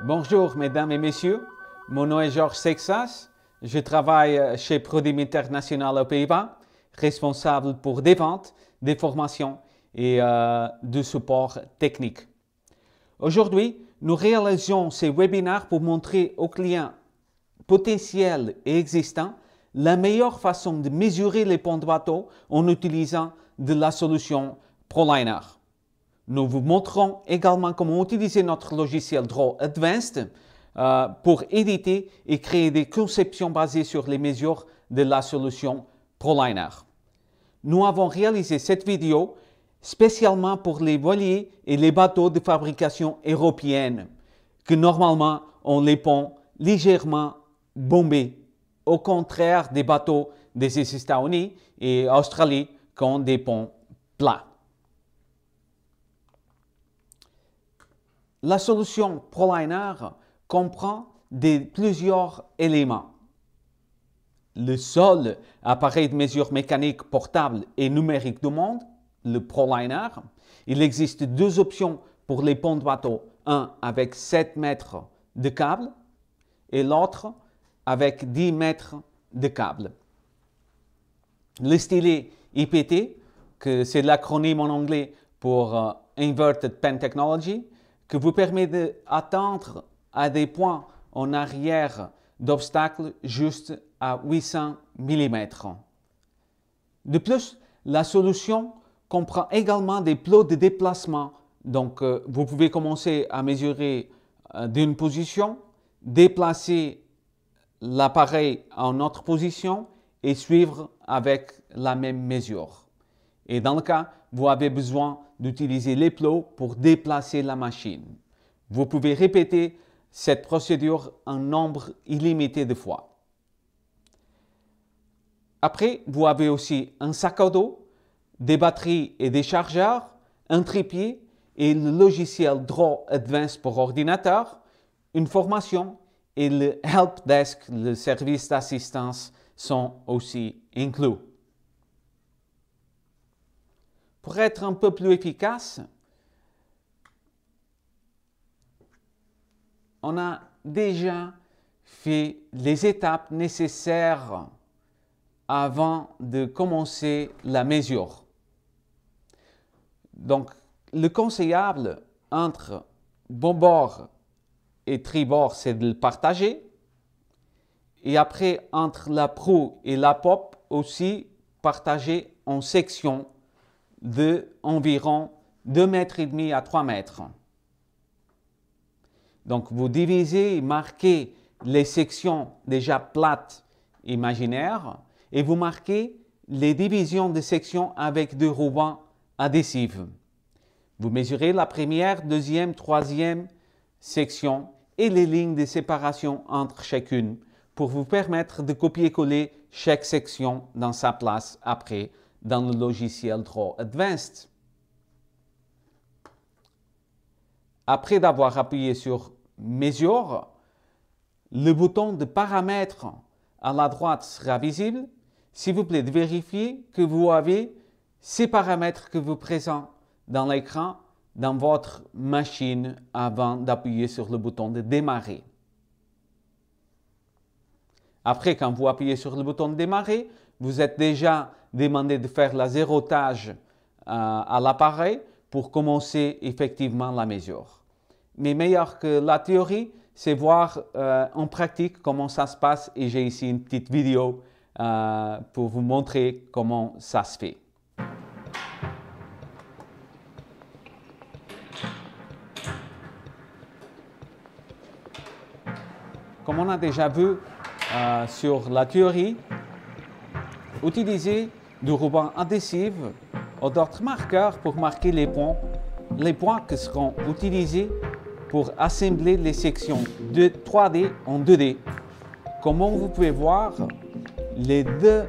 Bonjour mesdames et messieurs, mon nom est Georges Sexas, je travaille chez Prodim International aux Pays-Bas, responsable pour des ventes, des formations et du support technique. Aujourd'hui, nous réalisons ces webinaires pour montrer aux clients potentiels et existants la meilleure façon de mesurer les ponts de bateau en utilisant de la solution ProLiner. Nous vous montrerons également comment utiliser notre logiciel Draw Advanced pour éditer et créer des conceptions basées sur les mesures de la solution ProLiner. Nous avons réalisé cette vidéo spécialement pour les voiliers et les bateaux de fabrication européenne, que normalement ont les ponts légèrement bombés, au contraire des bateaux des États-Unis et Australie qui ont des ponts plats. La solution ProLiner comprend plusieurs éléments. Le seul appareil de mesure mécanique portable et numérique du monde, le ProLiner. Il existe deux options pour les ponts de bateau. Un avec 7 mètres de câble et l'autre avec 10 mètres de câble. Le stylet IPT, que c'est l'acronyme en anglais pour Inverted Pen Technology, qui vous permet d'atteindre à des points en arrière d'obstacles juste à 800 mm. De plus, la solution comprend également des plots de déplacement. Donc, vous pouvez commencer à mesurer d'une position, déplacer l'appareil en autre position et suivre avec la même mesure. Et dans le cas, vous avez besoin d'utiliser les plots pour déplacer la machine. Vous pouvez répéter cette procédure un nombre illimité de fois. Après, vous avez aussi un sac à dos, des batteries et des chargeurs, un trépied et le logiciel Draw Advanced pour ordinateur, une formation et le Help Desk, le service d'assistance, sont aussi inclus. Pour être un peu plus efficace, on a déjà fait les étapes nécessaires avant de commencer la mesure. Donc, le conseillable entre bâbord et tribord, c'est de le partager. Et après, entre la proue et la pope, aussi partager en sections de environ 2,5 mètres à 3 mètres. Donc, vous divisez et marquez les sections déjà plates imaginaires et vous marquez les divisions de sections avec des rubans adhésifs. Vous mesurez la première, deuxième, troisième section et les lignes de séparation entre chacune pour vous permettre de copier-coller chaque section dans sa place après dans le logiciel Draw Advanced. Après d'avoir appuyé sur Mesure, le bouton de paramètres à la droite sera visible. S'il vous plaît, de vérifier que vous avez ces paramètres que vous présentez dans l'écran dans votre machine avant d'appuyer sur le bouton de démarrer. Après, quand vous appuyez sur le bouton de démarrer, vous êtes déjà demandé de faire la zérotage à l'appareil pour commencer effectivement la mesure. Mais meilleur que la théorie, c'est voir en pratique comment ça se passe et j'ai ici une petite vidéo pour vous montrer comment ça se fait. Comme on a déjà vu sur la théorie, utilisez du ruban adhésif ou d'autres marqueurs pour marquer les points qui seront utilisés pour assembler les sections de 3D en 2D. Comme vous pouvez voir, les deux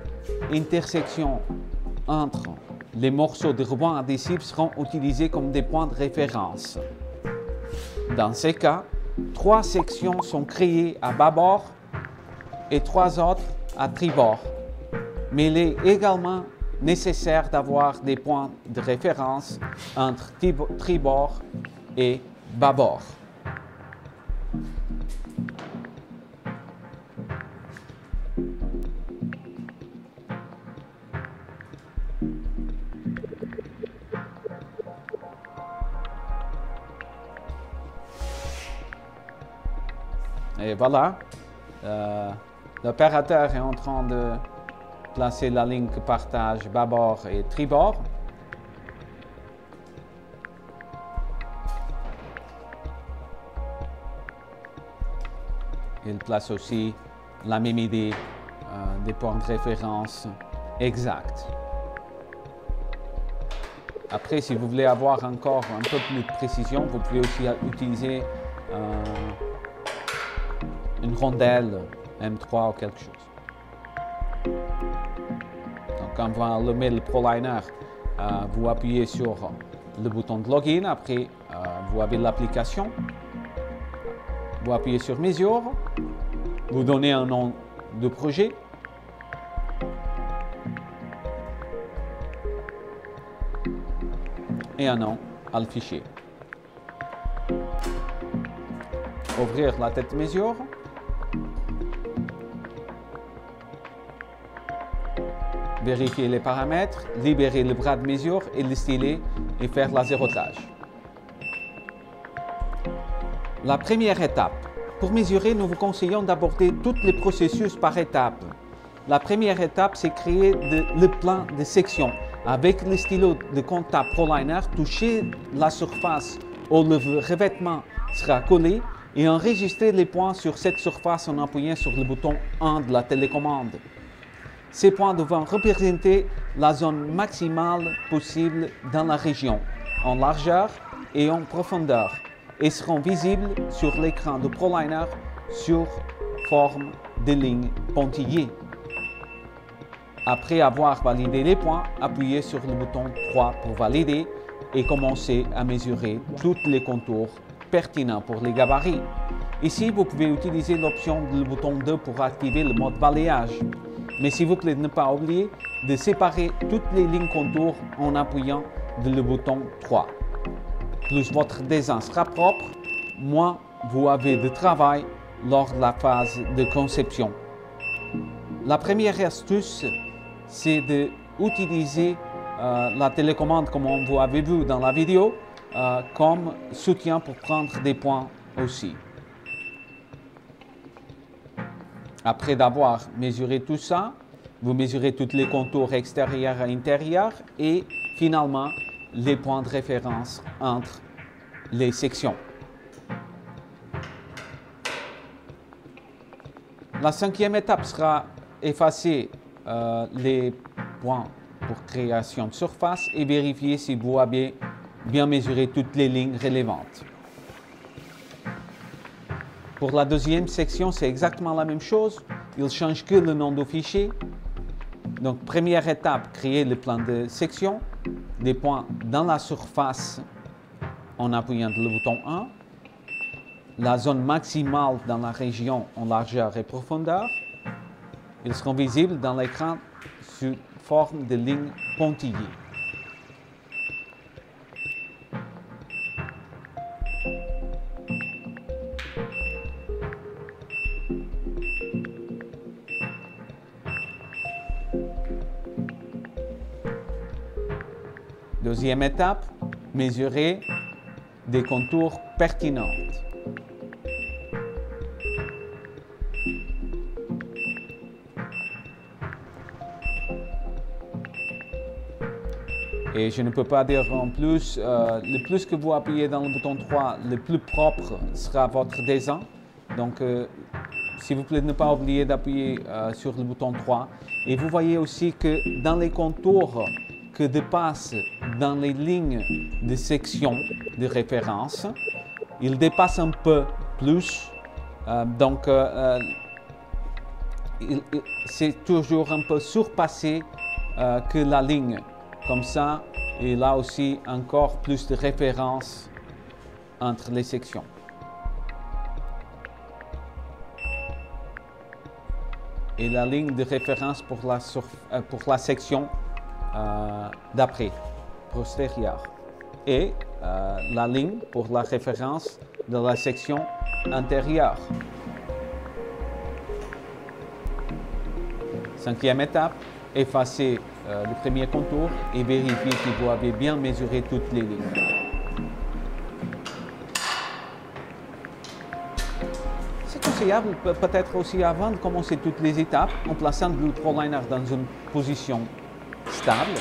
intersections entre les morceaux de ruban adhésif seront utilisés comme des points de référence. Dans ces cas, 3 sections sont créées à bâbord et 3 autres à tribord. Mais il est également nécessaire d'avoir des points de référence entre tribord et bâbord. Et voilà, l'opérateur est en train de placer la ligne que partage bâbord et tribord. Il place aussi la même idée des points de référence exacts. Après, si vous voulez avoir encore un peu plus de précision, vous pouvez aussi utiliser une rondelle M3 ou quelque chose. Donc, quand vous allumez le ProLiner, vous appuyez sur le bouton de login. Après, vous avez l'application. Vous appuyez sur Mesure. Vous donnez un nom de projet. Et un nom à le fichier. Ouvrir la tête mesure. Vérifier les paramètres, libérer le bras de mesure et le styler et faire l'azérotage. La première étape. Pour mesurer, nous vous conseillons d'aborder tous les processus par étapes. La première étape, c'est créer le plan de section. Avec le stylo de contact ProLiner, toucher la surface où le revêtement sera collé et enregistrer les points sur cette surface en appuyant sur le bouton 1 de la télécommande. Ces points devront représenter la zone maximale possible dans la région, en largeur et en profondeur, et seront visibles sur l'écran de ProLiner sur forme de lignes pointillées. Après avoir validé les points, appuyez sur le bouton 3 pour valider et commencer à mesurer tous les contours pertinents pour les gabarits. Ici, vous pouvez utiliser l'option du bouton 2 pour activer le mode balayage. Mais s'il vous plaît, ne pas oublier de séparer toutes les lignes contours en appuyant le bouton 3. Plus votre dessin sera propre, moins vous avez de travail lors de la phase de conception. La première astuce, c'est d'utiliser la télécommande, comme vous avez vu dans la vidéo, comme soutien pour prendre des points aussi. Après d'avoir mesuré tout ça, vous mesurez tous les contours extérieurs et intérieurs et finalement les points de référence entre les sections. La cinquième étape sera effacer les points pour création de surface et vérifier si vous avez bien mesuré toutes les lignes relevantes. Pour la deuxième section, c'est exactement la même chose. Il ne change que le nom du fichier. Donc, première étape, créer le plan de section, des points dans la surface en appuyant le bouton 1, la zone maximale dans la région en largeur et profondeur. Ils seront visibles dans l'écran sous forme de lignes pointillées. Deuxième étape, mesurer des contours pertinents. Et je ne peux pas dire en plus, le plus que vous appuyez dans le bouton 3, le plus propre sera votre dessin. Donc, s'il vous plaît, ne pas oublier d'appuyer sur le bouton 3. Et vous voyez aussi que dans les contours que dépassent dans les lignes de section de référence, il dépasse un peu plus. C'est toujours un peu surpassé que la ligne. Comme ça, il a aussi encore plus de références entre les sections. Et la ligne de référence pour la section d'après, postérieure. Et la ligne pour la référence de la section intérieure. Cinquième étape, effacer le premier contour et vérifier que vous avez bien mesuré toutes les lignes. C'est tout conseillable peut-être aussi avant de commencer toutes les étapes, en plaçant le ProLiner dans une position stable.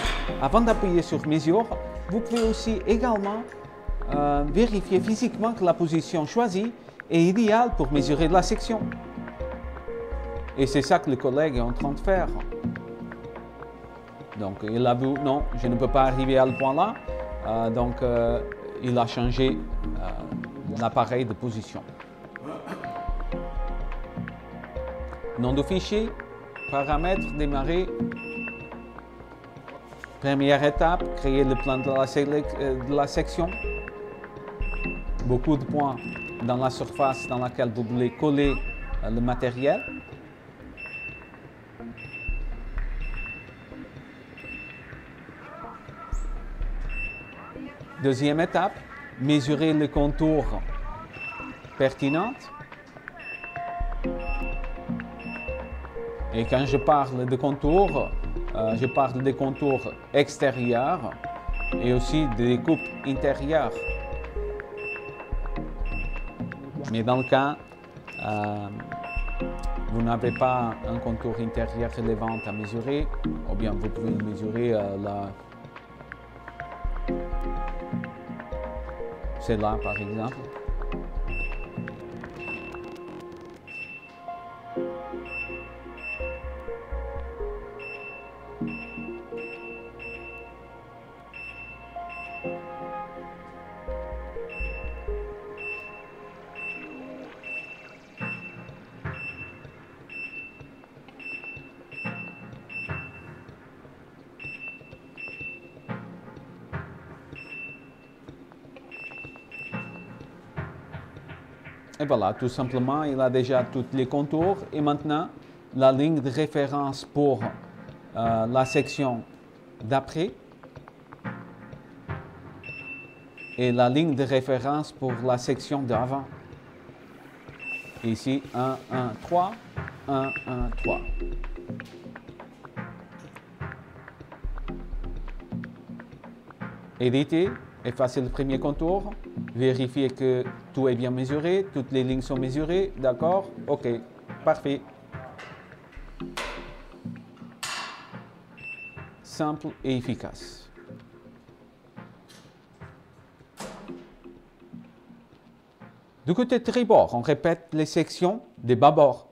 Avant d'appuyer sur mesure, vous pouvez aussi également vérifier physiquement que la position choisie est idéale pour mesurer la section. Et c'est ça que le collègue est en train de faire. Donc il a vu, non, je ne peux pas arriver à ce point-là. Donc il a changé l'appareil de position. Nom de fichier, paramètres, démarrer. Première étape, créer le plan de la section. Beaucoup de points dans la surface dans laquelle vous voulez coller le matériel. Deuxième étape, mesurer le contour pertinent. Et quand je parle de contour, je parle des contours extérieurs et aussi des coupes intérieures. Mais dans le cas, vous n'avez pas un contour intérieur relevant à mesurer, ou bien vous pouvez le mesurer c'est là par exemple. Et voilà, tout simplement, il a déjà tous les contours. Et maintenant, la ligne de référence pour la section d'après. Et la ligne de référence pour la section d'avant. Ici, 1, 1, 3, 1, 1, 3. Éditer, effacer le premier contour. Vérifier que tout est bien mesuré, toutes les lignes sont mesurées, d'accord? OK, parfait. Simple et efficace. Du côté tribord, on répète les sections des bâbords,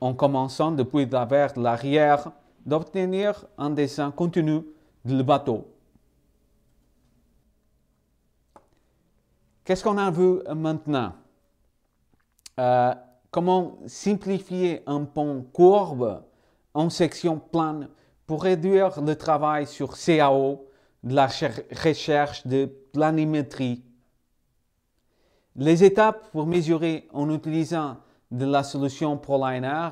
en commençant depuis vers l'arrière d'obtenir un dessin continu du bateau. Qu'est-ce qu'on a vu maintenant? Comment simplifier un pont courbe en section plane pour réduire le travail sur CAO, de la recherche de planimétrie. Les étapes pour mesurer en utilisant de la solution ProLiner,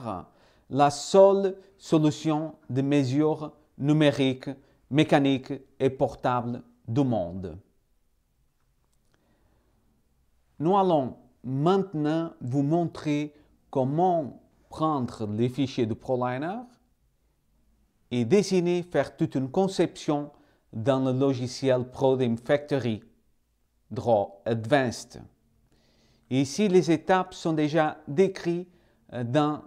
la seule solution de mesure numérique, mécanique et portable du monde. Nous allons maintenant vous montrer comment prendre les fichiers de ProLiner et dessiner, faire toute une conception dans le logiciel ProDim Factory Draw Advanced. Et ici, les étapes sont déjà décrites dans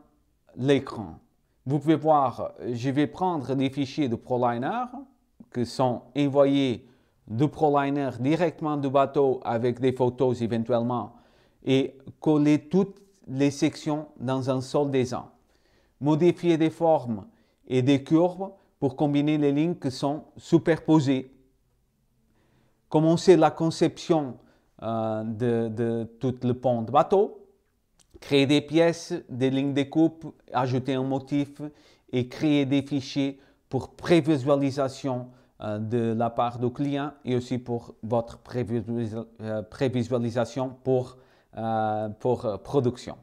l'écran. Vous pouvez voir, je vais prendre les fichiers de ProLiner qui sont envoyés de ProLiner directement du bateau avec des photos éventuellement et coller toutes les sections dans un seul dessin. Modifier des formes et des courbes pour combiner les lignes qui sont superposées. Commencer la conception de tout le pont de bateau. Créer des pièces, des lignes de coupe, ajouter un motif et créer des fichiers pour prévisualisation de la part du client et aussi pour votre prévisualisation pour production.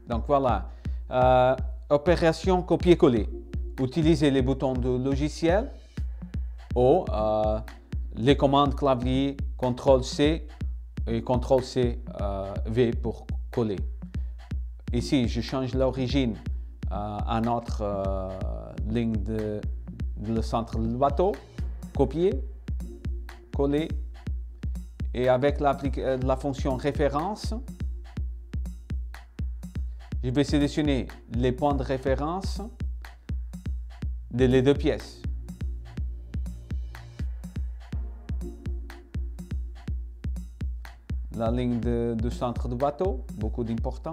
Donc voilà, opération copier-coller. Utilisez les boutons du logiciel ou les commandes clavier CTRL-C et CTRL-C-V pour coller. Ici, je change l'origine à notre ligne de le centre du bateau. Copier, coller. Et avec la fonction référence, je vais sélectionner les points de référence les deux pièces. La ligne de centre du bateau, beaucoup d'important.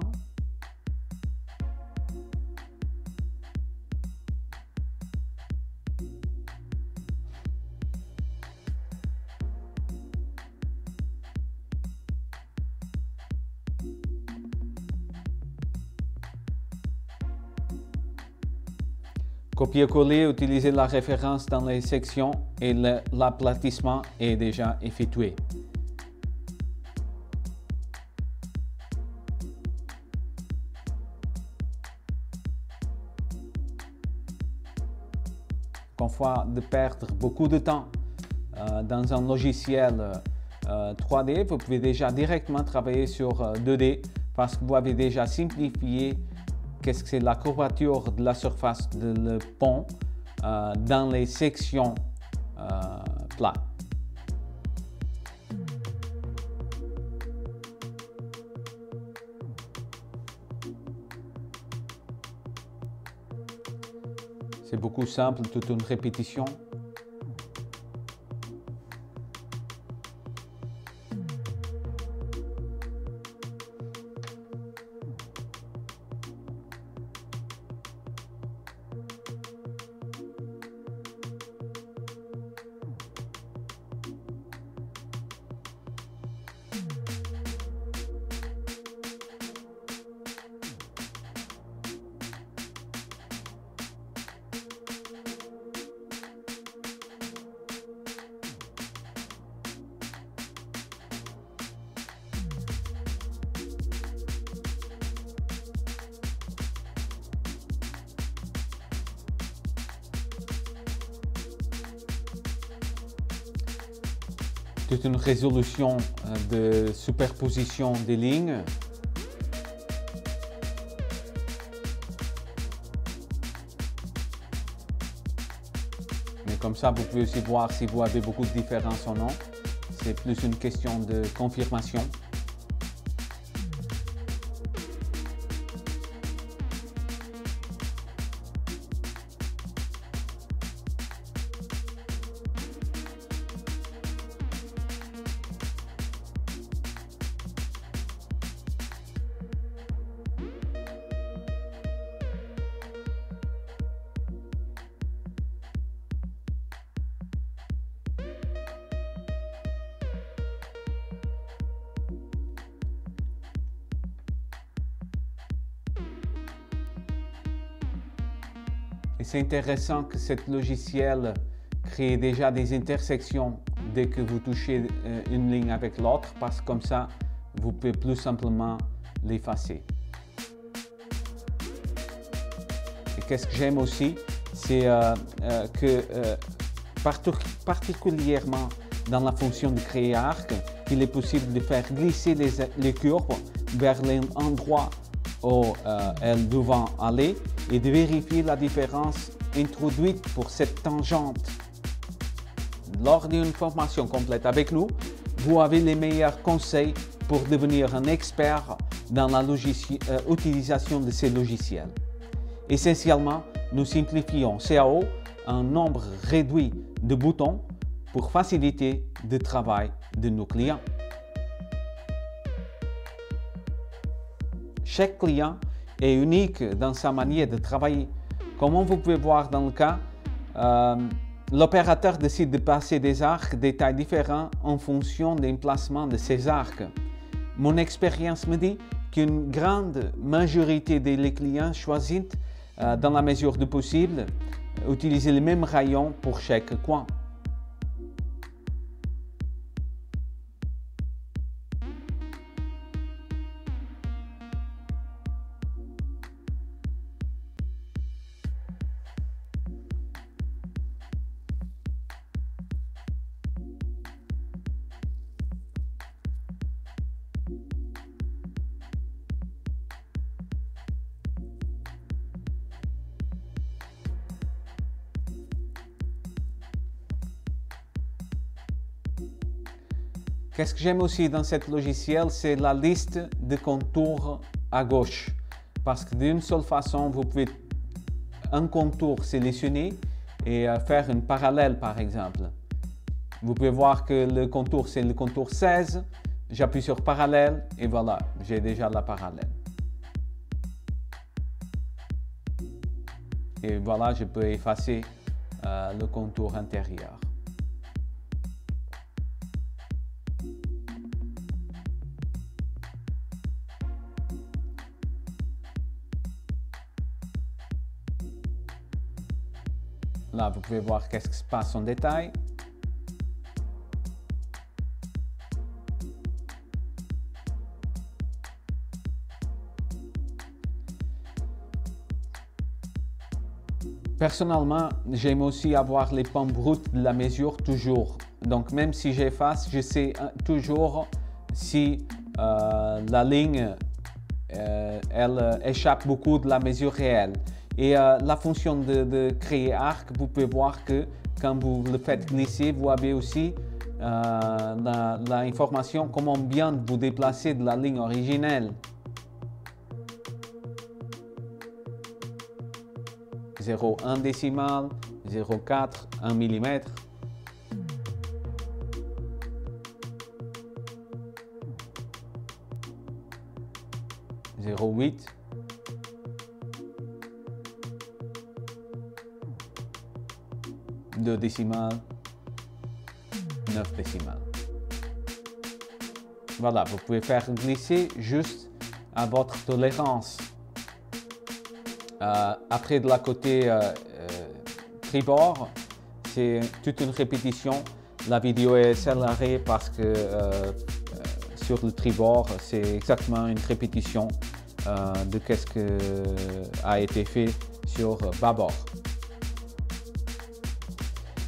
Copier-coller, utiliser la référence dans les sections et l'aplatissement est déjà effectué. Parfois de perdre beaucoup de temps dans un logiciel 3D, vous pouvez déjà directement travailler sur 2D parce que vous avez déjà simplifié qu'est-ce que c'est la courbature de la surface du pont dans les sections plates. C'est beaucoup simple, toute une répétition. Toute une résolution de superposition des lignes. Mais comme ça, vous pouvez aussi voir si vous avez beaucoup de différences ou non. C'est plus une question de confirmation. Et c'est intéressant que ce logiciel crée déjà des intersections dès que vous touchez une ligne avec l'autre, parce que comme ça, vous pouvez plus simplement l'effacer. Et qu'est-ce que j'aime aussi, c'est que particulièrement dans la fonction de créer arc, il est possible de faire glisser les courbes vers l'endroit où elles doivent aller et de vérifier la différence introduite pour cette tangente. Lors d'une formation complète avec nous, vous avez les meilleurs conseils pour devenir un expert dans la utilisation de ces logiciels. Essentiellement, nous simplifions CAO un nombre réduit de boutons pour faciliter le travail de nos clients. Chaque client est unique dans sa manière de travailler. Comme vous pouvez voir dans le cas, l'opérateur décide de passer des arcs de tailles différentes en fonction de l'emplacement de ces arcs. Mon expérience me dit qu'une grande majorité des clients choisissent, dans la mesure du possible, utiliser le même rayon pour chaque coin. Qu'est-ce que j'aime aussi dans ce logiciel, c'est la liste de contours à gauche. Parce que d'une seule façon, vous pouvez un contour sélectionner et faire une parallèle par exemple. Vous pouvez voir que le contour c'est le contour 16. J'appuie sur parallèle et voilà, j'ai déjà la parallèle. Et voilà, je peux effacer le contour intérieur. Là, vous pouvez voir qu'est-ce qui se passe en détail. Personnellement, j'aime aussi avoir les pans bruts de la mesure toujours. Donc, même si j'efface, je sais toujours si la ligne elle échappe beaucoup de la mesure réelle. Et la fonction de créer arc, vous pouvez voir que quand vous le faites glisser, vous avez aussi l'information comment bien vous déplacer de la ligne originelle. 0,1 décimal, 0,4, 1 mm. « 0,8 » 2 décimales, 9 décimales. Voilà, vous pouvez faire glisser juste à votre tolérance. Après de la côté tribord, c'est toute une répétition. La vidéo est accélérée parce que sur le tribord, c'est exactement une répétition de ce qui a été fait sur bâbord.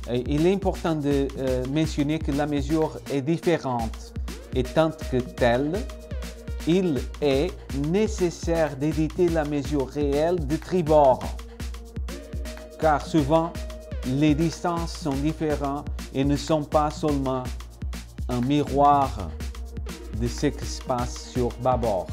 Et il est important de mentionner que la mesure est différente et tant que telle, il est nécessaire d'éditer la mesure réelle de tribord, car souvent les distances sont différentes et ne sont pas seulement un miroir de ce qui se passe sur bâbord.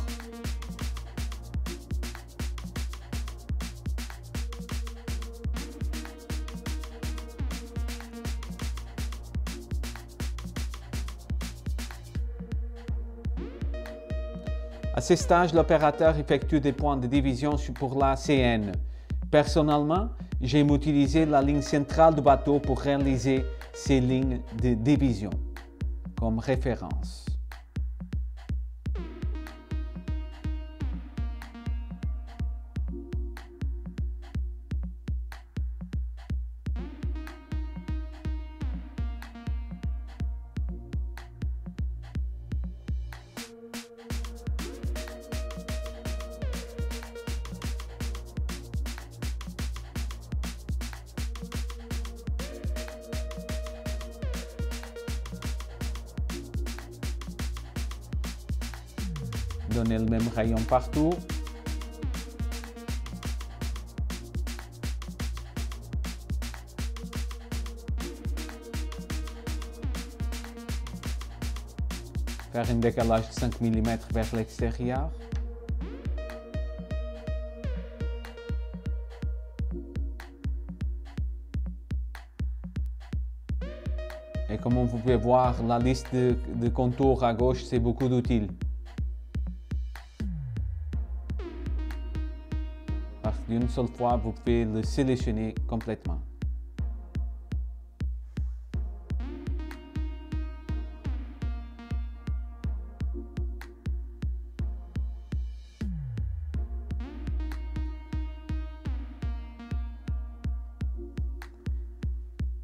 À ce stage, l'opérateur effectue des points de division pour la CN. Personnellement, j'aime utiliser la ligne centrale du bateau pour réaliser ces lignes de division comme référence. Donner le même rayon partout. Faire un décalage de 5 mm vers l'extérieur. Et comme vous pouvez voir, la liste de contours à gauche, c'est beaucoup d'utiles. Parce qu'une seule fois, vous pouvez le sélectionner complètement.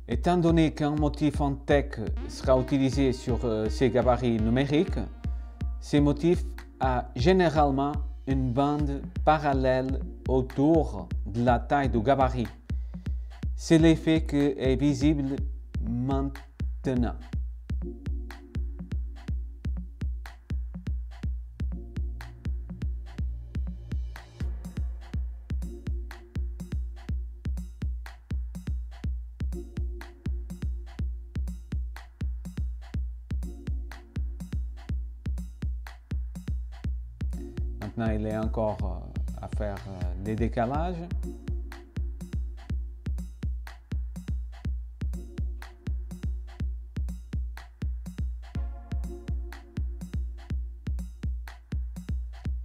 Étant donné qu'un motif en tech sera utilisé sur ces gabarits numériques, ces motifs a généralement une bande parallèle autour de la taille du gabarit. C'est l'effet qui est visible maintenant. Maintenant, il est encore à faire des décalages.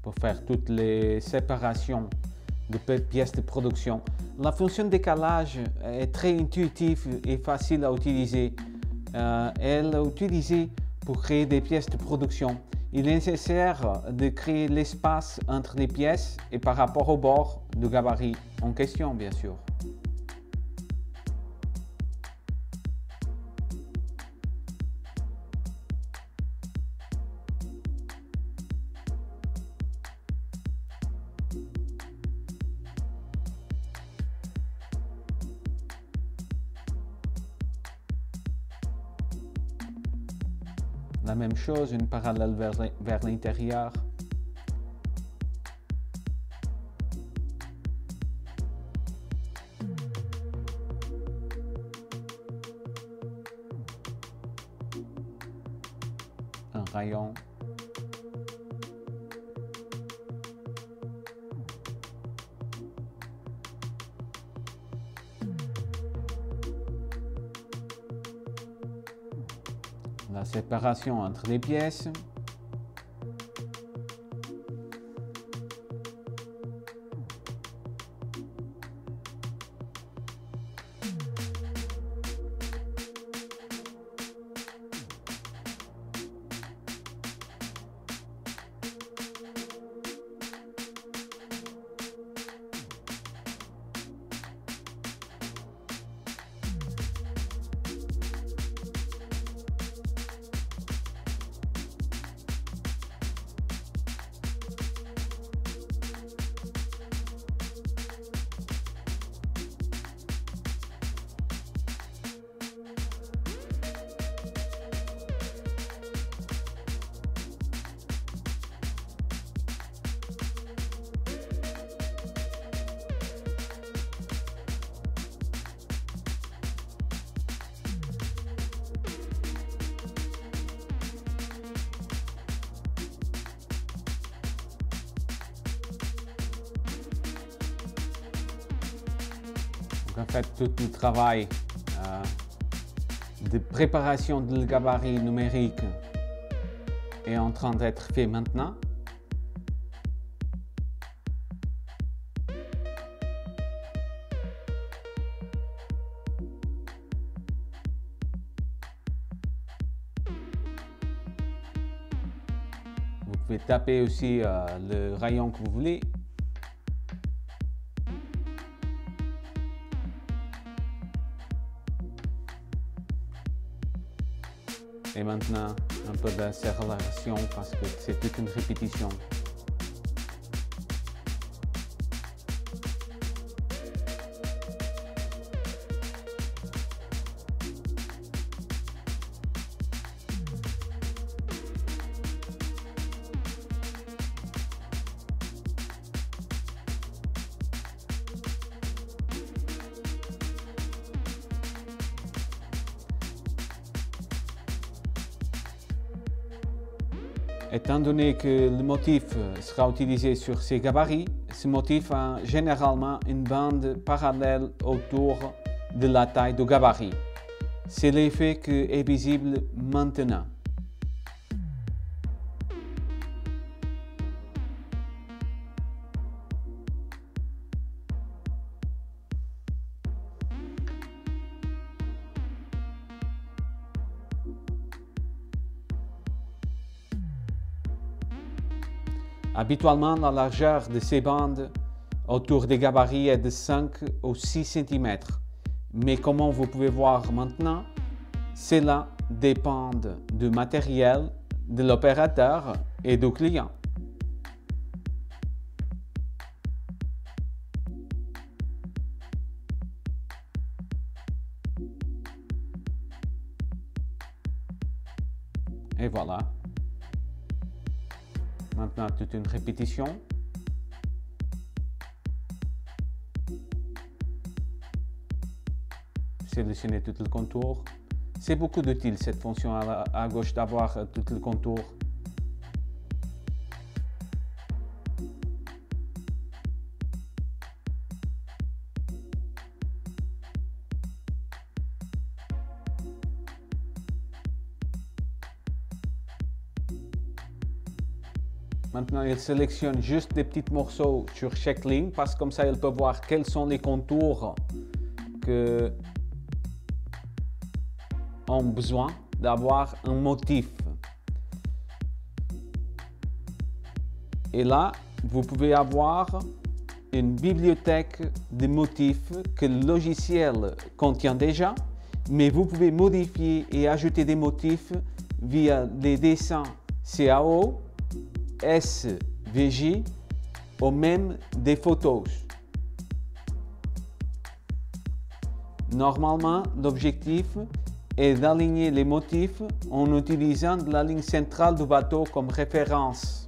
Pour faire toutes les séparations de pièces de production. La fonction décalage est très intuitive et facile à utiliser. Elle est utilisée pour créer des pièces de production. Il est nécessaire de créer l'espace entre les pièces et par rapport au bord du gabarit en question, bien sûr. La même chose, une parallèle vers l'intérieur. Un rayon. La séparation entre les pièces. En fait, tout le travail de préparation du gabarit numérique est en train d'être fait maintenant. Vous pouvez taper aussi le rayon que vous voulez. Et maintenant, un peu d'accélération parce que c'est toute une répétition. Étant donné que le motif sera utilisé sur ces gabarits, ce motif a généralement une bande parallèle autour de la taille du gabarit. C'est l'effet qui est visible maintenant. Habituellement, la largeur de ces bandes autour des gabarits est de 5 ou 6 cm. Mais comme vous pouvez voir maintenant, cela dépend du matériel, de l'opérateur et du client. Et voilà. Maintenant, toute une répétition. Sélectionnez tout le contour. C'est beaucoup utile cette fonction à gauche d'avoir tout le contour. Maintenant, il sélectionne juste des petits morceaux sur chaque ligne parce que comme ça, il peut voir quels sont les contours que ont besoin d'avoir un motif. Et là, vous pouvez avoir une bibliothèque de motifs que le logiciel contient déjà, mais vous pouvez modifier et ajouter des motifs via des dessins CAO, SVJ ou même des photos. Normalement, l'objectif est d'aligner les motifs en utilisant la ligne centrale du bateau comme référence.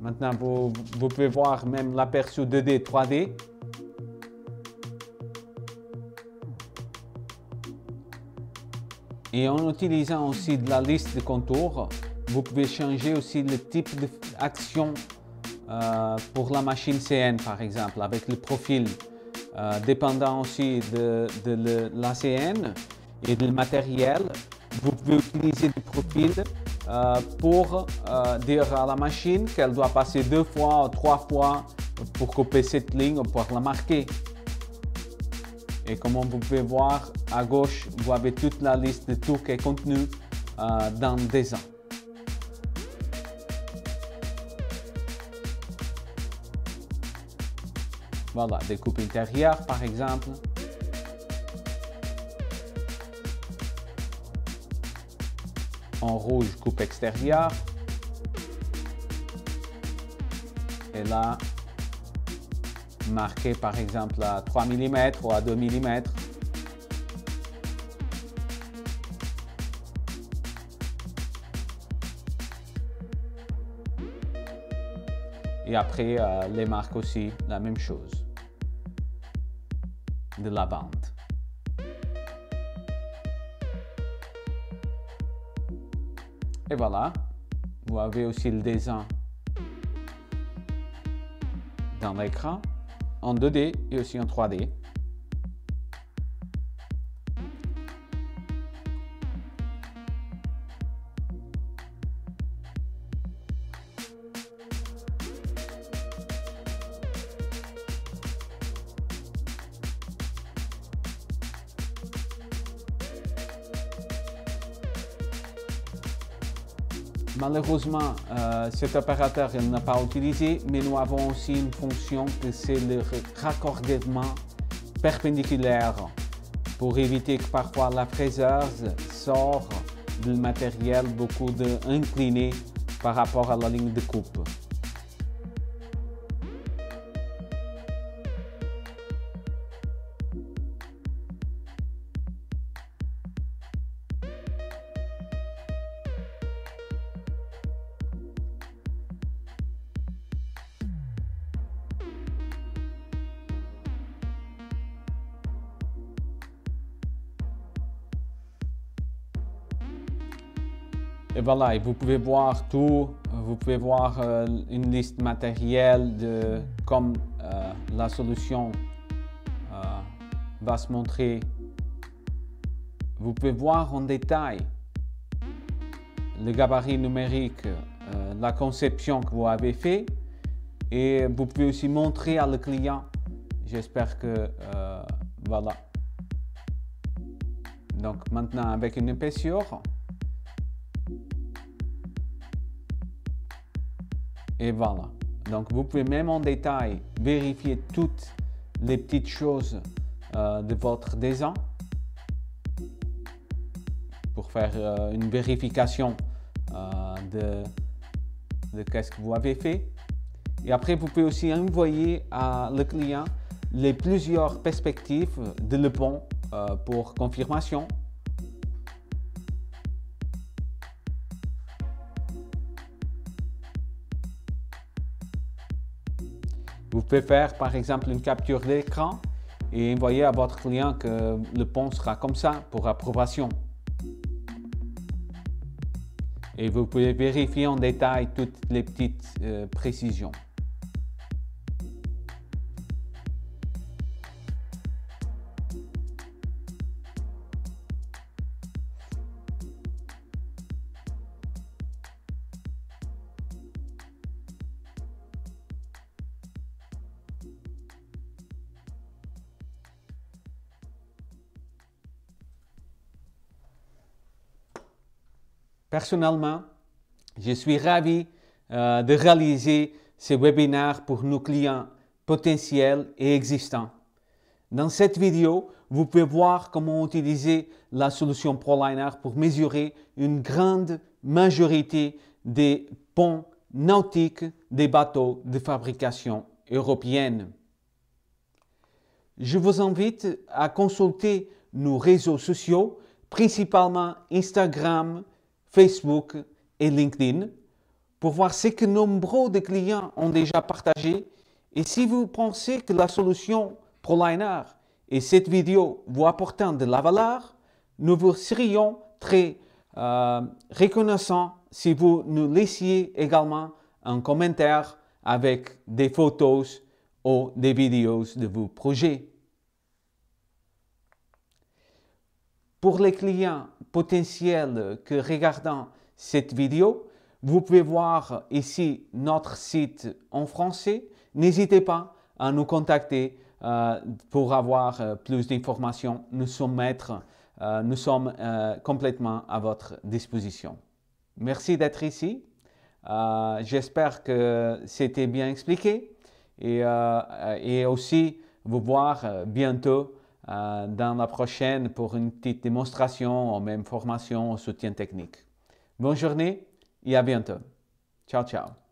Maintenant, vous pouvez voir même l'aperçu 2D, 3D. Et en utilisant aussi de la liste de contours, vous pouvez changer aussi le type d'action pour la machine CN, par exemple, avec le profil. Dépendant aussi de la CN et du matériel, vous pouvez utiliser des profils pour dire à la machine qu'elle doit passer 2 fois ou 3 fois pour couper cette ligne ou pour la marquer. Et comme vous pouvez voir, à gauche, vous avez toute la liste de tout qui est contenu dans le dessin. Voilà, découpe intérieure par exemple. En rouge, coupe extérieure. Et là, marqué par exemple à 3 mm ou à 2 mm. Et après, les marques aussi, la même chose. De la bande. Et voilà, vous avez aussi le dessin dans l'écran, en 2D et aussi en 3D. Malheureusement, cet opérateur n'a pas utilisé, mais nous avons aussi une fonction que c'est le raccordement perpendiculaire pour éviter que parfois la fraiseuse sort du matériel beaucoup incliné par rapport à la ligne de coupe. Et voilà, et vous pouvez voir tout, vous pouvez voir une liste matérielle de comme la solution va se montrer. Vous pouvez voir en détail le gabarit numérique, la conception que vous avez fait et vous pouvez aussi montrer à le client. J'espère que voilà. Donc maintenant avec une épaisseur. Et voilà. Donc, vous pouvez même en détail vérifier toutes les petites choses de votre dessin pour faire une vérification de qu'est-ce que vous avez fait. Et après, vous pouvez aussi envoyer à le client les plusieurs perspectives de le pont pour confirmation. Vous pouvez faire par exemple une capture d'écran et envoyez à votre client que le pont sera comme ça pour approbation. Et vous pouvez vérifier en détail toutes les petites précisions. Personnellement, je suis ravi de réaliser ce webinaire pour nos clients potentiels et existants. Dans cette vidéo, vous pouvez voir comment utiliser la solution ProLiner pour mesurer une grande majorité des ponts nautiques des bateaux de fabrication européenne. Je vous invite à consulter nos réseaux sociaux, principalement Instagram, Facebook et LinkedIn, pour voir ce que nombreux de clients ont déjà partagé. Et si vous pensez que la solution ProLiner et cette vidéo vous apportent de la valeur, nous vous serions très reconnaissants si vous nous laissiez également un commentaire avec des photos ou des vidéos de vos projets. Pour les clients potentiels que regardant cette vidéo, vous pouvez voir ici notre site en français. N'hésitez pas à nous contacter pour avoir plus d'informations. Nous sommes complètement à votre disposition. Merci d'être ici. J'espère que c'était bien expliqué et aussi vous voir bientôt dans la prochaine pour une petite démonstration ou même formation au soutien technique. Bonne journée et à bientôt. Ciao, ciao.